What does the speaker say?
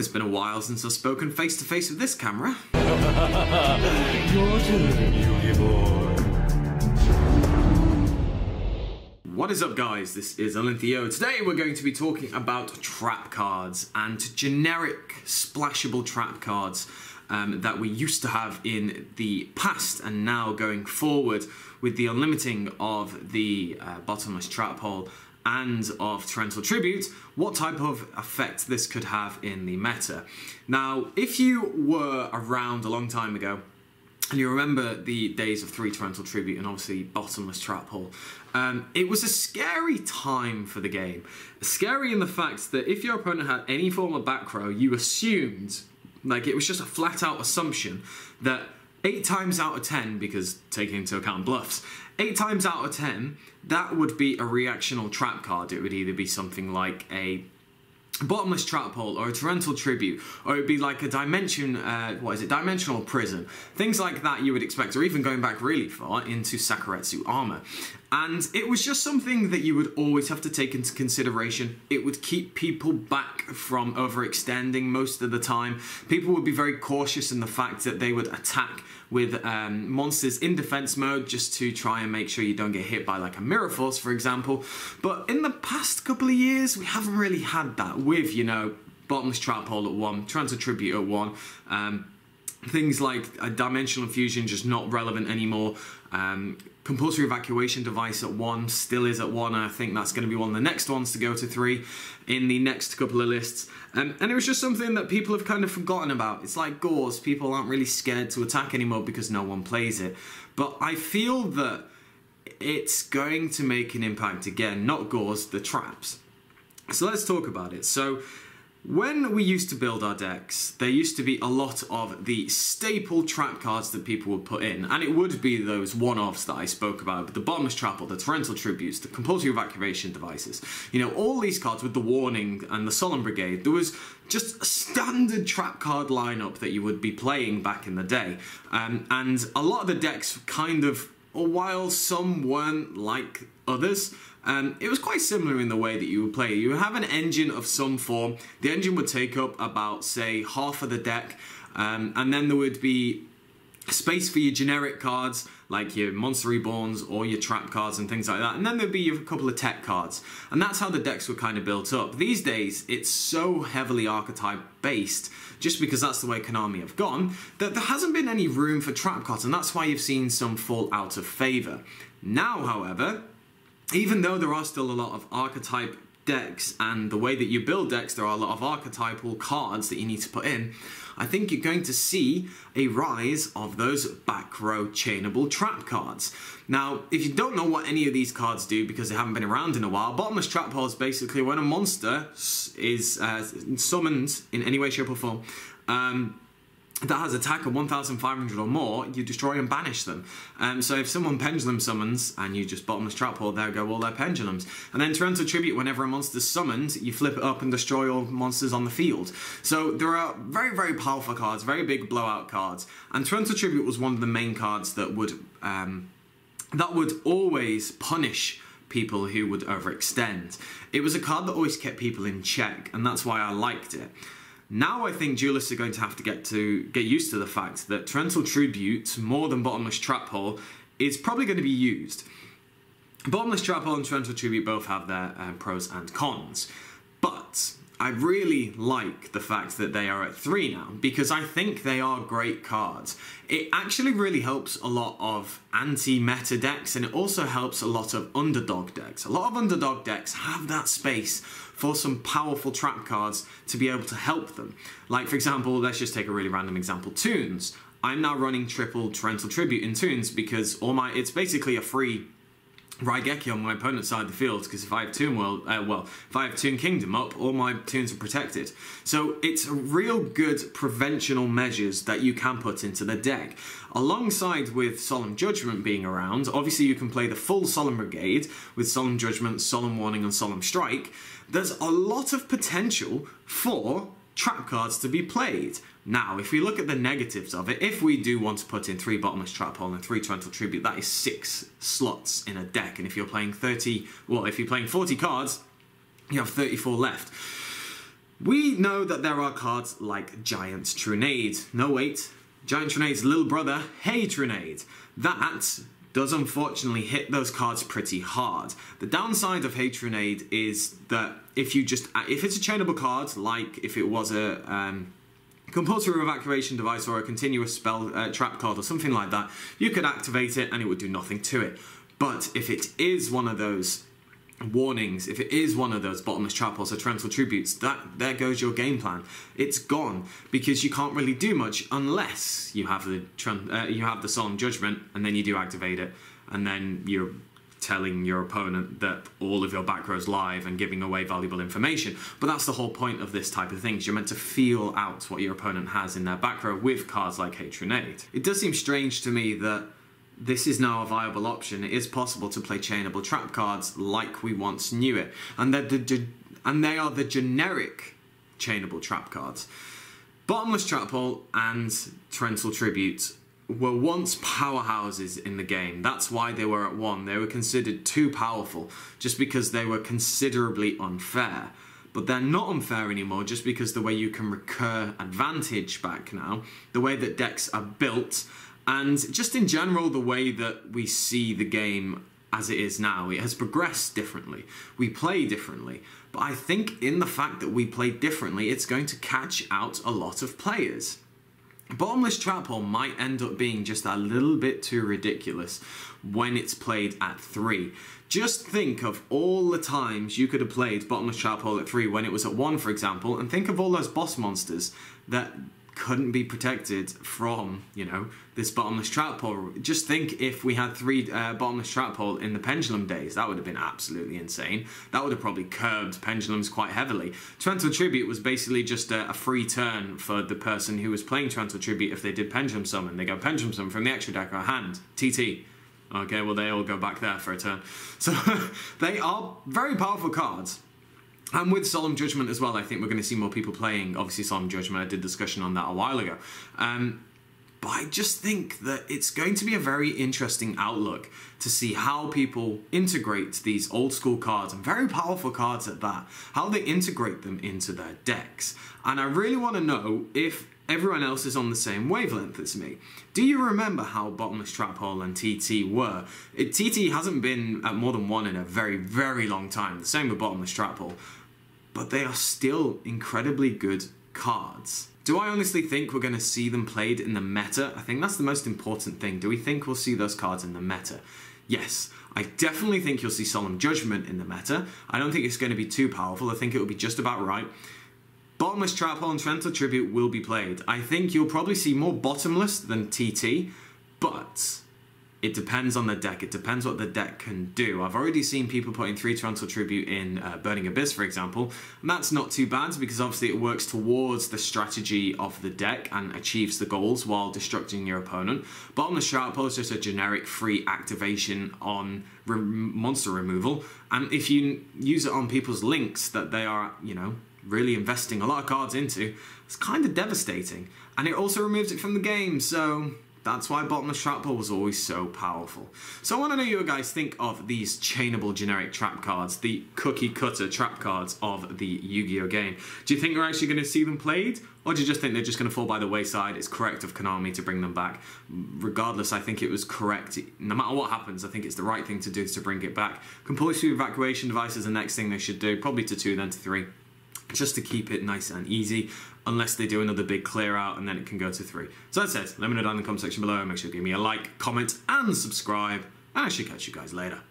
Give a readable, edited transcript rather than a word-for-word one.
it's been a while since I've spoken face to face with this camera. Your turn, Yugi boy. What is up, guys? This is AlintheaYoh. Today we're going to be talking about trap cards and generic splashable trap cards that we used to have in the past, and now going forward with the unlimiting of the bottomless trap hole and of torrential tribute, what type of effect this could have in the meta. Now, if you were around a long time ago and you remember the days of 3 torrential tribute and obviously bottomless trap hole, it was a scary time for the game. Scary in the fact that if your opponent had any form of back row, you assumed, like, it was just a flat out assumption that 8 times out of 10, because taking into account bluffs, 8 times out of 10, that would be a reactional trap card. It would either be something like a bottomless trap hole or a torrential tribute, or it'd be like a dimensional prison. Things like that you would expect, or even going back really far into Sakuretsu armor. And it was just something that you would always have to take into consideration. It would keep people back from overextending most of the time. People would be very cautious in the fact that they would attack with monsters in defense mode just to try and make sure you don't get hit by like a Mirror Force, for example. But in the past couple of years, we haven't really had that with, you know, bottomless trap hole at 1, torrential tribute at 1, things like a dimensional fusion just not relevant anymore. Compulsory evacuation device at 1 still is at 1. I think that's going to be one of the next ones to go to 3 in the next couple of lists. And it was just something that people have kind of forgotten about. It's like Gauze. People aren't really scared to attack anymore because no one plays it. But I feel that it's going to make an impact again, not Gauze, the traps. So let's talk about it. So when we used to build our decks, there used to be a lot of the staple trap cards that people would put in, and it would be those one-offs that I spoke about, the bottomless trap or the torrential tributes, the compulsory evacuation devices, you know, all these cards with the warning and the solemn brigade. There was just a standard trap card lineup that you would be playing back in the day, and a lot of the decks kind of, while some weren't like others, it was quite similar in the way that you would play. You would have an engine of some form. The engine would take up about, say, half of the deck, and then there would be space for your generic cards, like your Monster Reborns or your trap cards and things like that, and then there'd be a couple of tech cards. And that's how the decks were kind of built up. These days, it's so heavily archetype-based, just because that's the way Konami have gone, that there hasn't been any room for trap cards, and that's why you've seen some fall out of favour. Now, however, even though there are still a lot of archetype decks, and the way that you build decks, there are a lot of archetypal cards that you need to put in, I think you're going to see a rise of those back row chainable trap cards. Now, if you don't know what any of these cards do because they haven't been around in a while, bottomless trap hole is basically when a monster is summoned in any way, shape or form, that has attack of 1,500 or more, you destroy and banish them. So if someone pendulum summons and you just bottomless trap hole, there go all their pendulums. And then torrential tribute, whenever a monster's summoned, you flip it up and destroy all monsters on the field. So there are very, very powerful cards, very big blowout cards. And torrential tribute was one of the main cards that would always punish people who would overextend. It was a card that always kept people in check, and that's why I liked it. Now I think duelists are going to have to get used to the fact that torrential tribute, more than bottomless trap hole, is probably going to be used. Bottomless trap hole and torrential tribute both have their pros and cons, but I really like the fact that they are at 3 now, because I think they are great cards. It actually really helps a lot of anti-meta decks, and it also helps a lot of underdog decks. A lot of underdog decks have that space for some powerful trap cards to be able to help them. Like, for example, let's just take a really random example, Toons. I'm now running triple torrential tribute in Toons because it's basically a free Raigeki on my opponent's side of the field, because if I have Toon World, if I have Toon Kingdom up, all my Toons are protected. So it's real good preventional measures that you can put into the deck. Alongside with Solemn Judgment being around, obviously you can play the full Solemn Brigade with Solemn Judgment, Solemn Warning and Solemn Strike. There's a lot of potential for trap cards to be played. Now, if we look at the negatives of it, if we do want to put in 3 bottomless trap hole and 3 torrential tribute, that is 6 slots in a deck. And if you're playing 40 cards, you have 34 left. We know that there are cards like Giant Trunade. No, wait. Giant Trunade's little brother, Hey Trunade. That does unfortunately hit those cards pretty hard. The downside of Hey Trunade is that if it's a chainable card, like if it was a compulsory evacuation device or a continuous spell trap card or something like that, you could activate it and it would do nothing to it. But if it is one of those warnings, if it is one of those bottomless trap holes or torrential tributes, there goes your game plan. It's gone, because you can't really do much unless you have the Solemn Judgment, and then you do activate it, and then you're telling your opponent that all of your back row's live and giving away valuable information. But that's the whole point of this type of thing. You're meant to feel out what your opponent has in their back row with cards like Hey Trunade. It does seem strange to me that this is now a viable option. It is possible to play chainable trap cards like we once knew it. And they are the generic chainable trap cards. Bottomless Trap Hole and Torrential Tribute were once powerhouses in the game. That's why they were at 1. They were considered too powerful, just because they were considerably unfair. But they're not unfair anymore, just because the way you can recur advantage back now, the way that decks are built, and just in general, the way that we see the game as it is now. It has progressed differently. We play differently. But I think in the fact that we play differently, it's going to catch out a lot of players. Bottomless Trap Hole might end up being just a little bit too ridiculous when it's played at 3. Just think of all the times you could have played Bottomless Trap Hole at 3 when it was at 1, for example, and think of all those boss monsters that couldn't be protected from, you know, this Bottomless Trap Hole. Just think if we had 3 Bottomless Trap Hole in the Pendulum days. That would have been absolutely insane. That would have probably curbed Pendulums quite heavily. Torrential Tribute was basically just a free turn for the person who was playing Torrential Tribute. If they did Pendulum Summon, they go Pendulum Summon from the extra deck or hand, TT. Okay, well, they all go back there for a turn. So they are very powerful cards. And with Solemn Judgment as well, I think we're going to see more people playing, obviously, Solemn Judgment. I did discussion on that a while ago. But I just think that it's going to be a very interesting outlook to see how people integrate these old school cards, and very powerful cards at that, how they integrate them into their decks. And I really want to know if everyone else is on the same wavelength as me. Do you remember how Bottomless Trap Hole and TT were? TT hasn't been at more than 1 in a very, very long time. The same with Bottomless Trap Hole. But they are still incredibly good cards. Do I honestly think we're going to see them played in the meta? I think that's the most important thing. Do we think we'll see those cards in the meta? Yes, I definitely think you'll see Solemn Judgment in the meta. I don't think it's going to be too powerful. I think it will be just about right. Bottomless Trap Hole and Torrential Tribute will be played. I think you'll probably see more Bottomless than TT, but it depends on the deck. It depends what the deck can do. I've already seen people putting 3 Torrential Tribute in Burning Abyss, for example, and that's not too bad because obviously it works towards the strategy of the deck and achieves the goals while destructing your opponent. Bottomless Trap Hole is just a generic free activation on monster removal, and if you use it on people's links that they are, you know, really investing a lot of cards into, it's kind of devastating. And it also removes it from the game, so that's why Bottomless Trap Hole was always so powerful. So I want to know what you guys think of these chainable generic trap cards, the cookie cutter trap cards of the Yu-Gi-Oh game. Do you think we're actually going to see them played? Or do you just think they're just going to fall by the wayside? It's correct of Konami to bring them back. Regardless, I think it was correct. No matter what happens, I think it's the right thing to do to bring it back. Compulsory evacuation device is the next thing they should do. Probably to 2, then to 3. Just to keep it nice and easy, unless they do another big clear out and then it can go to 3. So that's it. Let me know down in the comment section below. Make sure to give me a like, comment and subscribe, and I should catch you guys later.